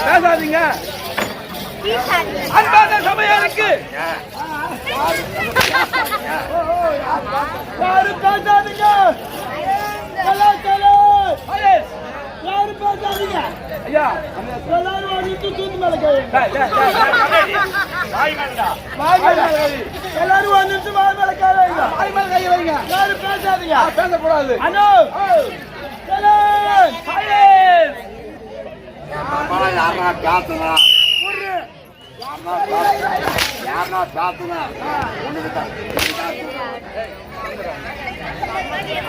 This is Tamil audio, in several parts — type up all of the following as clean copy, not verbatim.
பேசாதீங்க. அன்பான சபையாருக்கு யாரும் பேசாதீங்க. யாரும் பேசாதீங்க. ஐயா எல்லாரும் வந்துட்டு தூத்து மேல கை எல்லாரும் வந்துட்டு வாய் மேல கை வைங்க. வாய் மேல கை வைங்க. யாரும் பேசாதீங்க. பேசக்கூடாது. அண்ணோ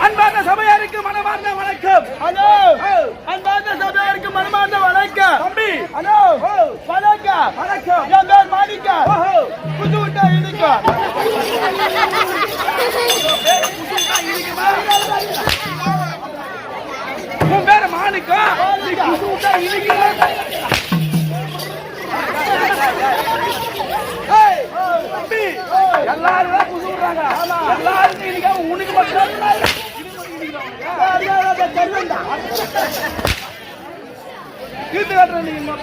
அன்பார்ந்த சபையாருக்கு மனமார்ந்த வணக்கம். ஹலோ அன்பார்ந்த சபையாருக்கு மனமார்ந்த வணக்கம். தம்பி ஹலோ வணக்கம். வணக்கம். என் பேர் மாணிக்கா. புது விட்டா இடிக்கா. உன் பேர் மாணிக்கா. புது விட்டா இடிக்கா. எல்லாரும் புது விடுறாங்க. எல்லாரும் இன்னைக்கு உனக்கு மட்டும் கீழ்த்து காட்டுற நீங்க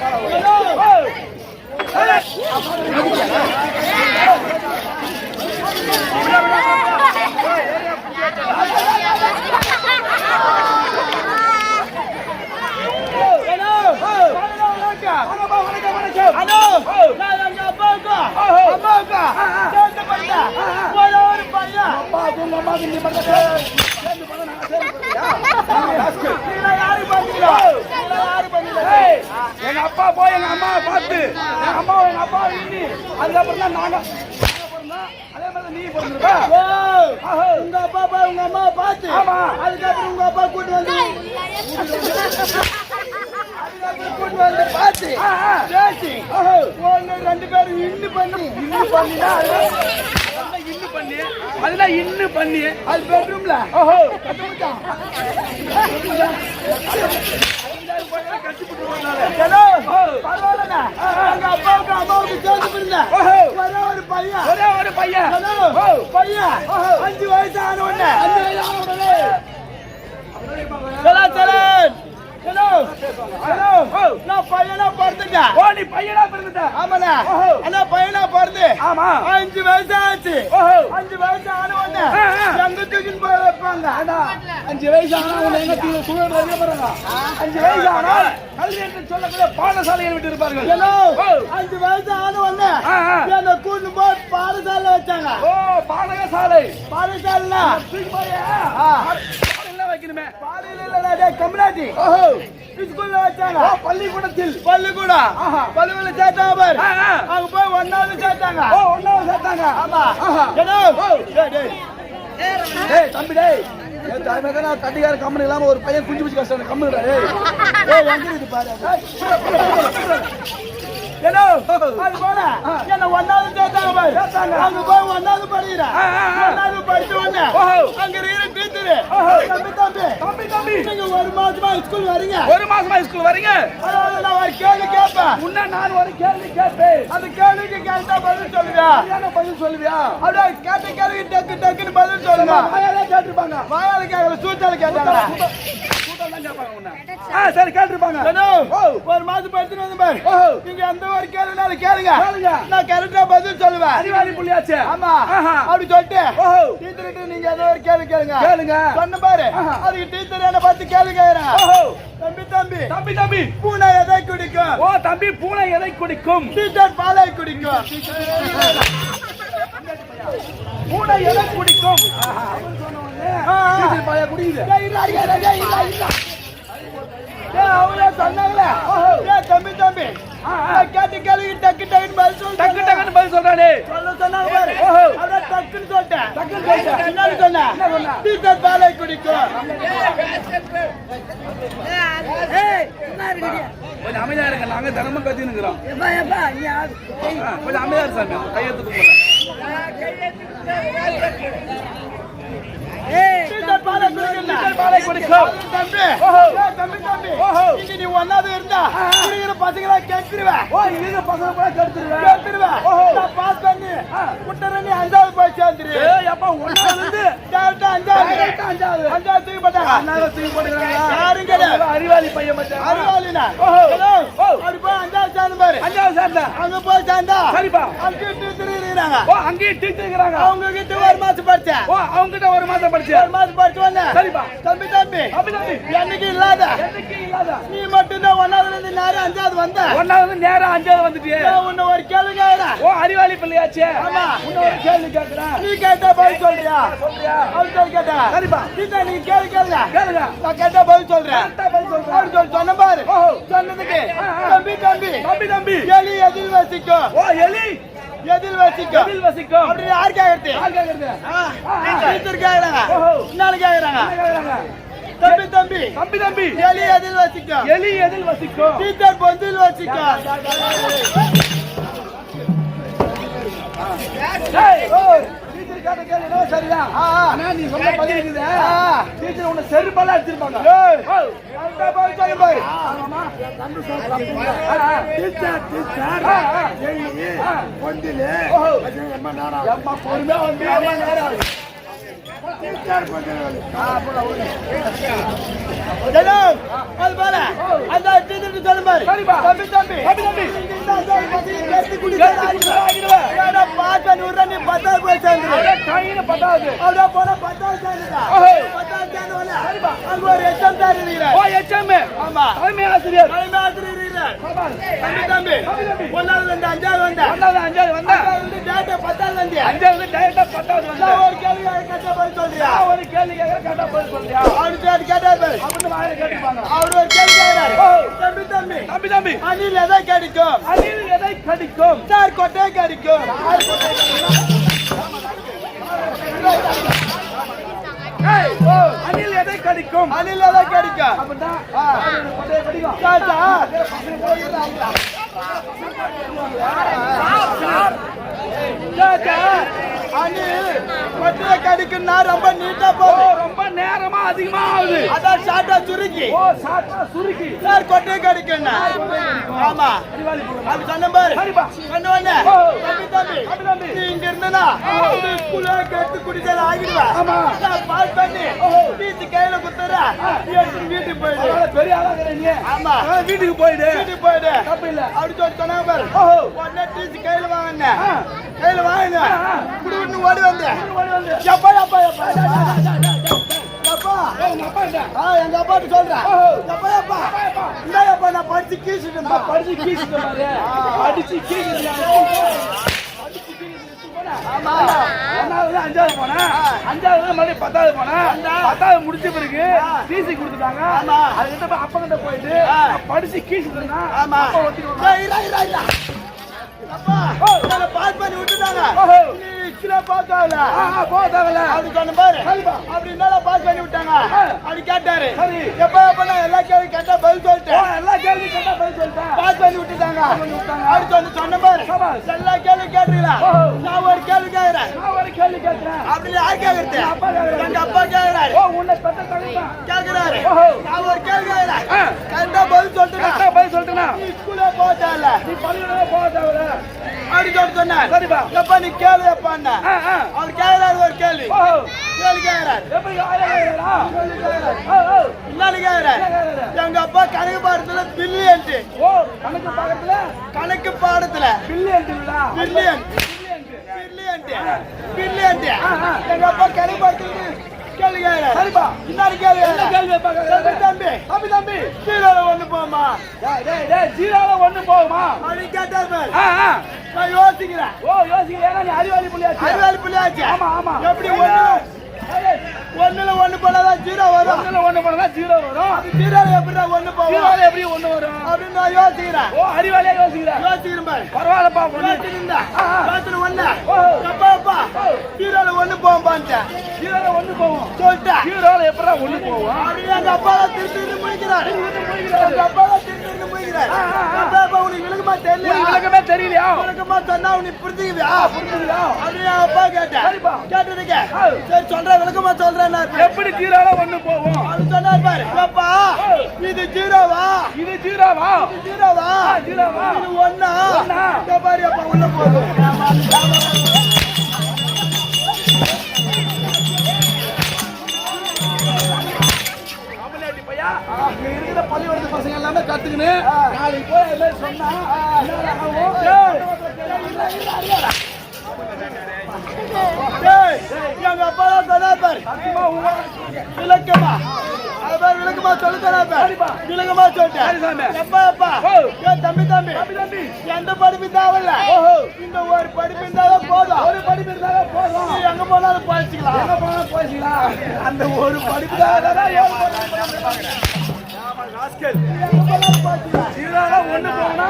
எங்க அப்பா போய் எங்க அம்மாவை பார்த்து எங்க அம்மா எங்க அப்பா இன்னி அதுக்கப்புறம் தான் நாங்க அதே மாதிரி நீ போயிருப்ப. உங்க அப்பா போய் உங்க அம்மாவை பார்த்து அதுக்கப்புறம் உங்க அப்பா கூட்டு வந்து பார்த்து பேசி ஒன்னு ரெண்டு பேரும் இன்னு பண்ணி அதுதான் இன்னு பண்ணி அது பெட்ரூம்ல அம்மாவுக்கு சேர்ந்து இருந்தேன். ஒரே ஒரு பையன் 5 வயசு ஆன உடனே நான் பையனா பிறந்துட்டேன். ஓ நீ பையனா பிறந்துட்ட? ஆமாண்ணா. ஆனா பையனா பிறந்து 5 வயசு ஆச்சு. 5 வயசு ஆன உடனே எங்க தூக்கின்னு போய் வைப்பாங்க. 5 வயசு ஆனா உடனே எங்க தூக்கி சூழல் வைக்க போறாங்க. 5 வயசு ஆனா கல்வி என்று சொல்லக்கூடிய பாடசாலையை விட்டு இருப்பார்கள். 5 வயசு ஆன உடனே என்ன கூட்டு போய் பாடசாலை வச்சாங்க. ஓ பாடசாலை. பாடசாலைனா வைக்கணுமே. பாடல கம்யூனிட்டி ஸ்கூல்ல வச்சாங்க. பள்ளிக்கூடத்தில் பள்ளிக்கூட சேர்த்தாங்க பாரு. அங்க போய் 1வது சேர்த்தாங்க. 1வது சேர்த்தாங்க. ஆமா. தம்பி டேய் தட்டிக்கார கம்பெனி இல்லாம ஒரு பையன் குஞ்சு பிடிச்சி கஷ்டம் கம்பெனி பாரு. அது போல என்ன 1வது சேர்த்தாங்க பாரு. அங்க போய் 1வது படிக்கிறேன். 1வது படிச்ச உடனே அங்க இருக்கிற டீச்சரு தம்பி நீங்க 1 மாசமா ஸ்கூல் வரீங்க. 1 மாசமா ஸ்கூல் வரீங்க. அதாவது நான் ஒரு கேள்வி கேட்பேன். முன்ன நான் ஒரு கேள்வி கேட்பேன். அந்த கேள்விக்கு கேட்டா பதில் சொல்லுவியா? என்ன பதில் சொல்லுவியா? அப்படியே கேட்ட கேள்வி டக்குன்னு பதில் சொல்லுங்க. வாயால கேட்டிருப்பாங்க. வாயால கேட்கல சூட்டால கேட்டாங்க. சரி கேட்டிருப்பாங்க. 1 மாசம் படிச்சுட்டு வந்து பாரு. நீங்க எந்த ஒரு கேள்வினாலும் கேளுங்க. நான் கரெக்டா பதில் சொல்லுவேன். அறிவாளி புள்ளியாச்சு. ஆமா அப்படி சொல்லிட்டு டீச்சர்கிட்ட நீங்க ஏதோ ஒரு கேள்வி கேளுங்க. சொன்ன பாரு அதுக்கு டீச்சர் என்ன பார்த்து கேள்வி கேக்குறேன். தம்பி பூனை எதை குடிக்கும்? ஓ தம்பி பூனை எதை குடிக்கும்? டீச்சர் பாலை குடிக்கும். பூனை எதை குடிக்கும்? டீச்சர் பாலை குடிக்குது. அவங்களே சொன்னாங்களே தம்பி கேட்டு கேள்வி டக்கு டக்குன்னு பதில் சொல்லு. டக்கு டக்குன்னு பதில் சொல்றானே. சொன்னாங்க பாரு. அதான் டக்குன்னு சொல்லிட்டேன். என்ன சொன்ன? டீச்சர் பாலை குடிக்கும். கொஞ்சம் அமைதியா இருங்க. நாங்க தினமும் கத்தின்னு இருக்கிறோம். கொஞ்சம் அமைதியா இரு சாமி. கையெழுத்து கும்பிடுறேன். பாலை குடிக்கும். தம்பி நீ ஒன்னாவது இருந்தா பசங்களா கேட்டுருவேன். பாஸ் பண்ணி குட்டர நீ அஞ்சாவது போய் சேர்ந்துரு. அஞ்சாவது தூக்கி போட்டாங்க. அறிவாளி பையன் அறிவாளினா அப்படி போய் அஞ்சாவது சேர்ந்து பாரு. அங்க போய் சேர்ந்தா சரிப்பா. அங்கேயும் டீச்சர் இருக்கிறாங்க. அவங்க கிட்ட ஒரு மாசம் படிச்சேன். அவங்க கிட்ட ஒரு மாசம் படிச்சு சரிப்பா. தம்பி என்னைக்கு இல்லாத நீ மட்டும்தான் ஒன்னாவதுல இருந்து நேரம் அஞ்சாவது வந்த. ஒன்னாவது நேரம் அஞ்சாவது வந்துட்டியே. உன்ன ஒரு கேள்வி கேக்குறேன். அறிவாளி பிள்ளையாச்சே. ஆமா. உன்ன ஒரு கேள்வி கேக்குறேன். நீ கேட்டா பதில் சொல்றியா? அவன் கேட்டா சரிப்பா. நீ கேளுங்க. நான் கேட்டா பதில் சொல்றேன். சொன்ன பாரு. சொன்னதுக்கு தம்பி எலி எதில் வசிக்கும். எதில் வசிக்கும் அப்படி யார் கேக்குறது? டீச்சர் கேக்குறாங்க. நாலு கேக்குறாங்க. தம்பி எலி எதில் வசிக்கும். டீச்சர் பொந்தில் வசிக்கும். சரிதான். நீ சொன்ன பதில் இருக்குது. டீச்சர் உன்னை செருப்பால அடிச்சிருப்பாங்க. பொறுமையா வந்து ஒரு கேள்வி கேட்டா பதில் சொல்றியா? அவரு கேட்டாரு. அவரு ஒரு கேள்வி கேட்டாரு. தம்பி அணில் எதை கடிக்கும்? சார் கொட்டை கடிக்கும். அணில் எதை கடிக்கும்? கடிக்குன்னா ரொம்ப நீட்டா போகும். ரொம்ப நேரமா அதிகமா ஆகுது. அதான் ஷார்ட்டா சுருக்கி. சார் கொட்டை கடிக்குன்னா. ஆமா. அப்படி சொன்ன பாரு. சொன்ன தம்பி நீ இங்க இருந்தா ஸ்கூல்ல கெட்டு குடிச்சால ஆகிடுவா. நான் பாஸ் பண்ணி டீச்சர் கையில குத்துறா. வீட்டுக்கு போயிடு. பெரிய ஆளாகிறீங்க. ஆமா. வீட்டுக்கு போயிடு. தப்பு இல்ல. அப்படி சொன்னாங்க பாரு. உடனே டீச்சர் கையில வாங்க. குடுன்னு ஓடி வந்து எப்பா எங்க அப்பாட்டு சொல்றேன். எப்பா நான் படிச்சு கீசிட்டேன். அஞ்சாவது போனா, அஞ்சாவது மறுபடியும் 10வது போனா, 10வது முடிச்ச பிறகு டிசி கொடுத்துட்டாங்க. அதுக்கிட்ட அப்பா கிட்ட போயிட்டு படிச்சு கீசிட்டா பாஸ் பண்ணி விட்டுட்டாங்க. கேட்டாரு எப்ப எல்லா கேள்வி கேட்டா பதில் சொல்லிட்டேன். பாஸ் பண்ணி விட்டுட்டாங்க. சொன்ன பாரு எல்லா கேள்வி கேட்டுறீங்களா? நான் ஒரு கேள்வி கேட்கிறேன். அப்படி யார் கேட்கறது? எங்க அப்பா கேட்கிறாரு. கேட்கிறாரு. நான் ஒரு கேள்வி கேட்கிறேன். கரெக்டா பதில் சொல்லிட்டேன். ஸ்கூல்ல போட்டால அப்படி சொன்னார். எப்ப நீ கேளு எப்பான்னா அவர் கேட்கிறாரு. ஒரு கேள்வி கேட்கிறாரு. எங்க அப்பா கணக்கு பாடத்துல பில்லியன். கணக்கு பாடத்துல பில்லியன். எங்க அப்பா கணக்கு பாடத்துல கேள்வி தம்பி ஜீரோல ஒண்ணு போமா அப்படி கேட்டார். நான் யோசிக்கிறேன். அறிவாளி புள்ளியாச்சு. எப்படி ஒண்ணுல ஒண்ணு போனாதான் ஜீரோ வரும். ஒண்ணுல ஒண்ணு போனாதான் ஜீரோ வரும். அது ஜீரோல எப்படிடா ஒண்ணு போகும்? ஜீரோல எப்படி ஒண்ணு வரும் அப்படின்னு நான் யோசிக்கிறேன். ஓ அறிவாளியா யோசிக்கிறேன். யோசிக்கிறேன் பாரு. பரவாயில்லப்பா யோசிச்சிருந்தா யோசனை ஒண்ணு அப்பா ஜீரோல ஒண்ணு போகும் பான்ட்டேன். ஜீரோல ஒண்ணு போகும் சொல்லிட்டேன். ஜீரோல எப்படா ஒண்ணு போகும்? அப்படியே எங்க அப்பா திருட்டு முடிக்கிறார். எங்க அப்பா திருட்டு முடிக்கிறார். அப்பா உனக்கு விளக்கமா தெரியல. விளக்கமே தெரியலையா? விளக்கமா சொன்னா உனக்கு புரிஞ்சுக்குவியா? புரிஞ்சுதா? அப்படியே அப்பா கேட்டேன். கேட்டதுக்கு சரி சொல்றேன் விளக்கமா சொல்றேன். எப்படி ஜீரோல ஒண்ணு போகும்? அது சொன்னார் பாரு. அப்பா இது ஜீரோவா? இது ஜீரோவா? ஜீரோவா? ஜீரோவா? இது ஒண்ணா? இந்த பாரு அப்பா உள்ள போகும். இருக்கிற பள்ளிக்கூடத்து பசங்க எல்லாமே கத்துக்கின்னு நாளைக்கு போய் எல்லாம் சொன்னா எங்க அப்பா சொன்னார் பாரு. விளக்கமா அது பாரு விளக்கமா சொல்லு சொன்னார் பாரு. விளக்கமா சொல்லிட்டேன். அப்பா தம்பி எந்த படிப்பு தேவையில்ல. இந்த ஒரு படிப்பு இருந்தாலும் போதும். ஒரு படிப்பு இருந்தாலும் போதும். எங்க போனாலும் போயிச்சுக்கலாம். எங்க போனாலும் போயிச்சுக்கலாம். அந்த ஒரு படிப்பு தான் ஒண்ணு போனா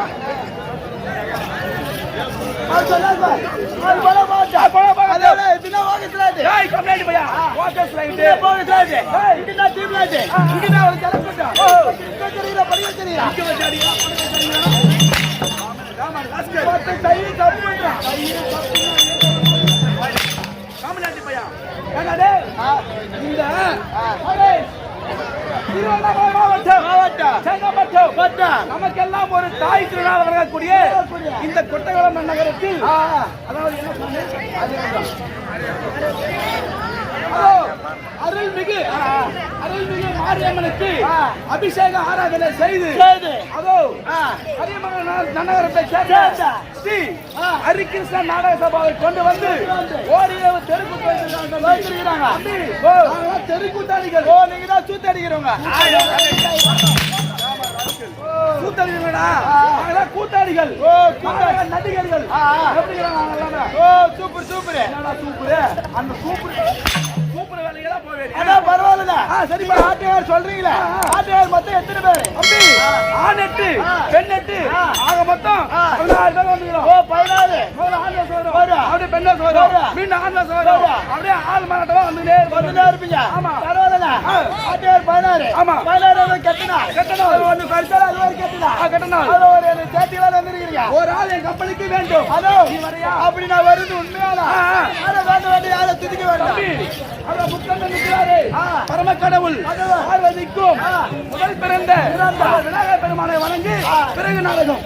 நமக்கெல்லாம் ஒரு தாய் திருநாள் வழங்கக்கூடிய இந்த கொட்டகுளம் நகரத்தில் அருள்மிகு மாரியம்மனுக்கு அபிஷேக ஆராதனை செய்து அதோ நன்னகரத்தை சேர்ந்த ஸ்ரீ ஹரிகிருஷ்ண நாடக சபாவை கொண்டு வந்து ஓரிரவு தெருக்கூட்டாளிகள் தெருக்கூட்டாளிகள். ஓ நீங்க தான் சூத்தடிக்கிறவங்க. கூத்தாடிகள் நடிகர்கள். ஓ சூப்பர் சூப்பர் அந்த சூப்பர் வேலையெல்லாம் போவேன். அதான் பரவாயில்ல. சரிப்பா. ஆட்டையார் சொல்றீங்களா? ஆட்டையார் மொத்தம் எத்தனை பேரு? அப்படி ஆண் 8 பெண் 8 ஆக மொத்தம் 16 பேர் வந்துக்கிறோம். ஓ 16 ஆண் சோதரம் அப்படியே பெண்ண சோதரம் மீண்டும் ஆண் சோதரம் அப்படியே ஆள் மாட்டவா வந்துட்டே இருப்பீங்க. ஆமா பரவாயில்ல. ஆட்டையார் 16. ஆமா 16 கெட்டனா ஒன்னு கழிச்சாலும் அது ஒரு கெட்டனா அது ஒரு சேட்டிகளா வந்துருக்கீங்க. ஒரு ஆள் என் கம்பெனிக்கு வேண்டும். அதோ அப்படி நான் வருது உண்மையானா? வேண்டாம் யாரை துதிக்க வேண்டாம். பரம கடவுள் பார்வதிக்கும் முதல் பிறந்த விநாயகர் பெருமானை வணங்கி பிறகு நாடகம்.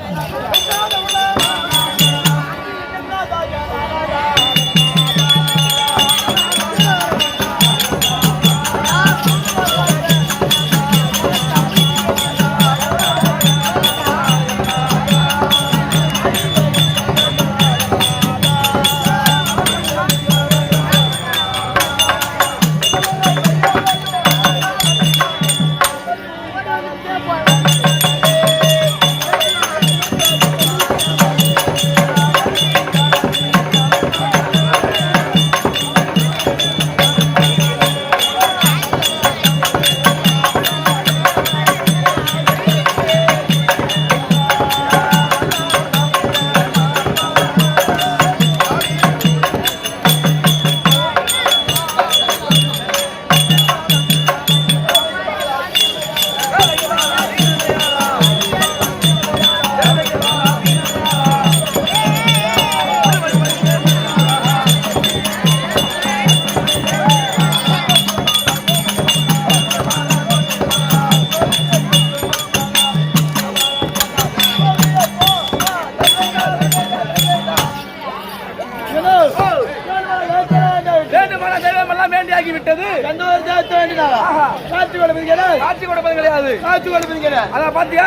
அதான் பாத்தியா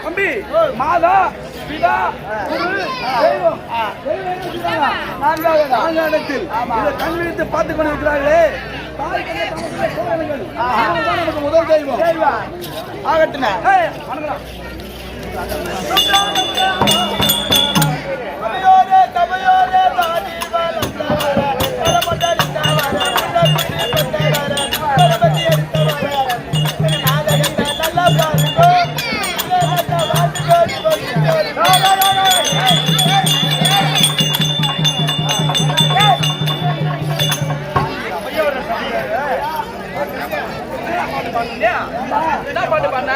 தம்பி? மாதா பிதா குரு தெய்வம் நான்காவது கண்விழித்து பார்த்துக் கொண்டிருக்கிறார்களே. நமக்கு முதல் தெய்வம் ஆகட்டுன. தமையோரே என்ன பாட்டு பண்ண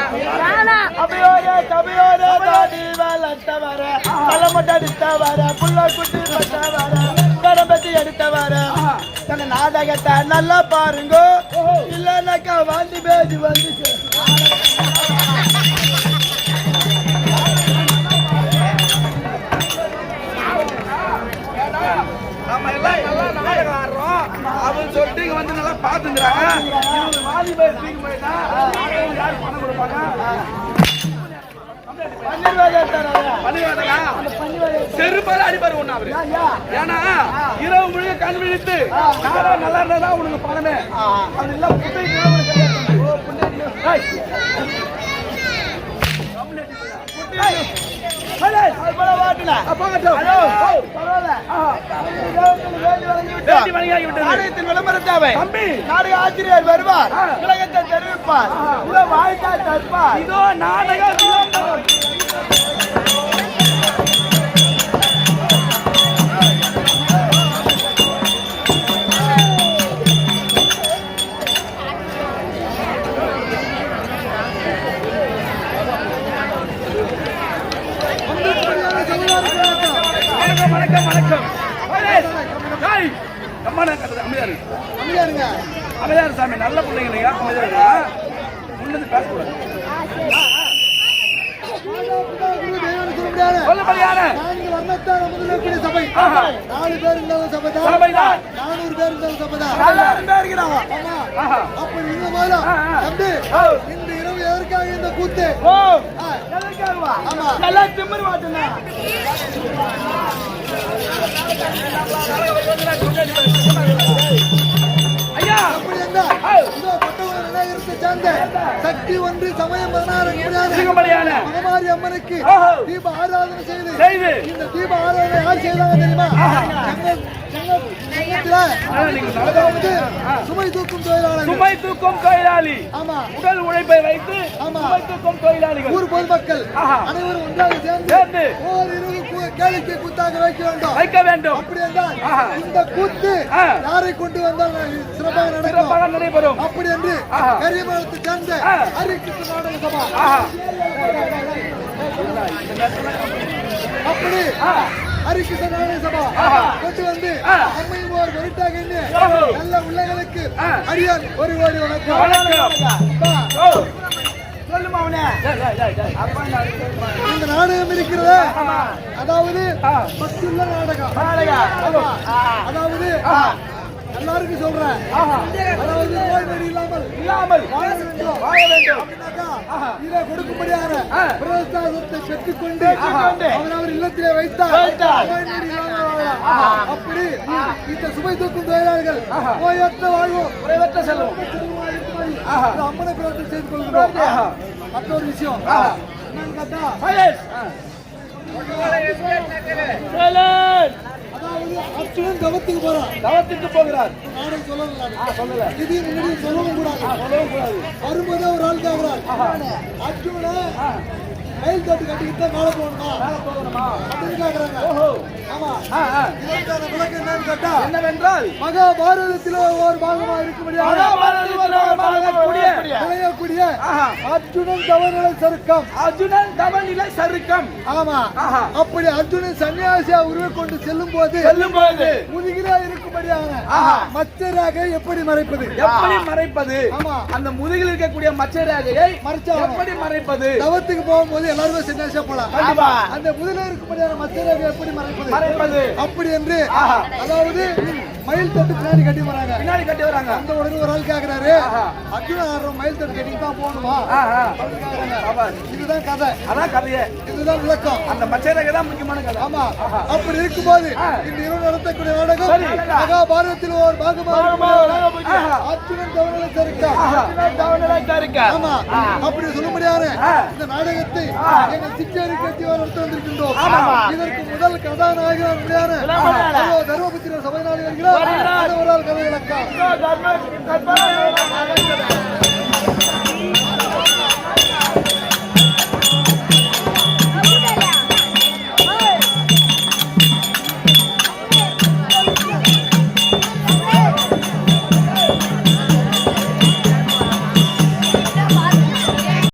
அவையோரே கவையோரே தாடி வளர்த்தவர தலைமட்ட அடித்தவர புள்ள குட்டி பட்டவர பரம்பத்தி எடுத்தவர தன்னை நாடகத்தை நல்லா பாருங்க இல்லைன்னாக்கா வாந்தி பேதி வந்துச்சு நம்ம எல்லாம் நல்லா நாடகம் ஆடுறோம் அப்படின்னு சொல்லிட்டு இங்க வந்து நல்லா பாத்துக்கிறாங்க. வாலிபர் தூக்கி போயிட்டா யாரு பணம் கொடுப்பாங்க? செருப்பால அடிப்பாரு ஒண்ணு அவரு. ஏன்னா இரவு முழுக்க கண் விழித்து நாடகம் நல்லா இருந்தாதான் உனக்கு பணமே. அது எல்லாம் நாடக ஆசிரியர் வருவார் உலகத்தை தெரிவிப்பார் வாழ்க்கை தற்பார் இதோ நாடக வணக்கம் வணக்கம் அமைதியாரு சாமி நல்ல பிள்ளைங்க அமைதியாரு முன்னது பேசக்கூடாது சொல்லப்படியான சபை 4 பேர் இருந்தாலும் சபைதான் 400 பேர் இருந்தாலும் சபைதான் அப்படி இருந்த போது இந்த இரவு எதற்காக இந்த கூத்து நல்லா திமிர் வாட்டுனா ஐயா அப்படி இருந்தால் இதோ பட்டவர்கள் இருந்து சேர்ந்த சக்தி ஒன்று சமயம் 16 மகமாரி அம்மனுக்கு தீப ஆராதனை செய்து இந்த தீப ஆராதனை யார் செய்தாங்க தெரியுமா? சுமை தூக்கும் தொழிலாளி ஆமா உடல் உழைப்பை வைத்து சுமை தூக்கும் தொழிலாளிகள் ஊர் பொதுமக்கள் அனைவரும் ஒன்றாக சேர்ந்து ஓரிரு கேளிக்கை கூத்தாக வைக்க வேண்டும் அப்படி என்றால் இந்த கூத்து யாரை கொண்டு வந்தால் சிறப்பாக நடைபெறும் அப்படி என்று கரியமலத்தை சேர்ந்த ஹரிகிருஷ்ண நாடக சபா அப்படி ஹரிகிருஷ்ண நாடக சபா கொண்டு வந்து அம்மையும் ஒரு வெறுட்டாக நல்ல உள்ளங்களுக்கு அடியான் ஒரு கோடி வணக்கம். இந்த நாடகம் இருக்கிறது அதாவது பத்துள்ள நாடகம் அதாவது எல்லாருக்கும் சொல்றேன் அதாவது நோய் நொடி இல்லாமல் வாழ வேண்டும் இதை கொடுக்கும்படியான பிரசாதத்தை பெற்றுக்கொண்டு அவர் இல்லத்திலே வைத்தார் நோய் நொடி இல்லாமல் வாழலாம். அப்படி இந்த சுமை தூக்கும் தொழிலாளர்கள் நோயற்ற வாழ்வோம் குறைவற்ற செல்வோம் அம்மனை பிரார்த்தனை செய்து கொள்கிறோம். மற்றொரு விஷயம் என்னன்னு கேட்டா அதாவது அர்ஜுனன் தவத்துக்கு போகிறார் நானும் சொல்லல இது முன்னாடி சொல்லவும் கூடாது வரும்போது ஒரு ஆள் கேட்கிறார் அர்ஜுனனை மயில் தட்டு கட்டிக்கிட்டு மேல போகணுமா அப்படின்னு கேக்குறாங்க. ஆமா இதற்கான விளக்கம் என்னன்னு கேட்டா என்னவென்றால் மகாபாரதத்தில் ஒரு பாகமா இருக்கும்படியாக அர்ஜுனன் தவநிலை சருக்கம் ஆமா அப்படி அர்ஜுனன் சன்னியாசியா உருவக்கொண்டு செல்லும் போது முதுகிலா இருக்கும்படியான மச்சராக எப்படி மறைப்பது ஆமா அந்த முதுகில் இருக்கக்கூடிய மச்சராகையை எப்படி மறைப்பது தவத்துக்கு போகும்போது எல்லாருமே சன்னியாசியா போலாம் அந்த முதுகில இருக்கும்படியான மச்சராக எப்படி மறைப்பது அப்படி என்று அதாவது மயில் தட்டு பின்னாடி கட்டி வராங்க அந்த உடனே ஒரு ஆள் கேக்குறாரு அர்ஜுன ஆடுற மயில் தட்டு கட்டி தான் போகணுமா இதுதான் கதை அதான் கதையே இதுதான் விளக்கம் அந்த மச்சரேகை தான் முக்கியமான கதை ஆமா அப்படி இருக்கும்போது இந்த இரவு நடத்தக்கூடிய நாடகம் மகாபாரதத்தில் ஒரு பாகமாக அர்ஜுனன் தவநிலை சருக்கா ஆமா அப்படி சொல்லும்படியான இந்த நாடகத்தை எங்கள் சிச்சேரி கட்டி நடத்த வந்திருக்கின்றோம் இதற்கு முதல் கதாநாயகன் தர்மபுத்திர சபை நாடு வருகிறார் ஒரு ஆள் கதை விளக்கம்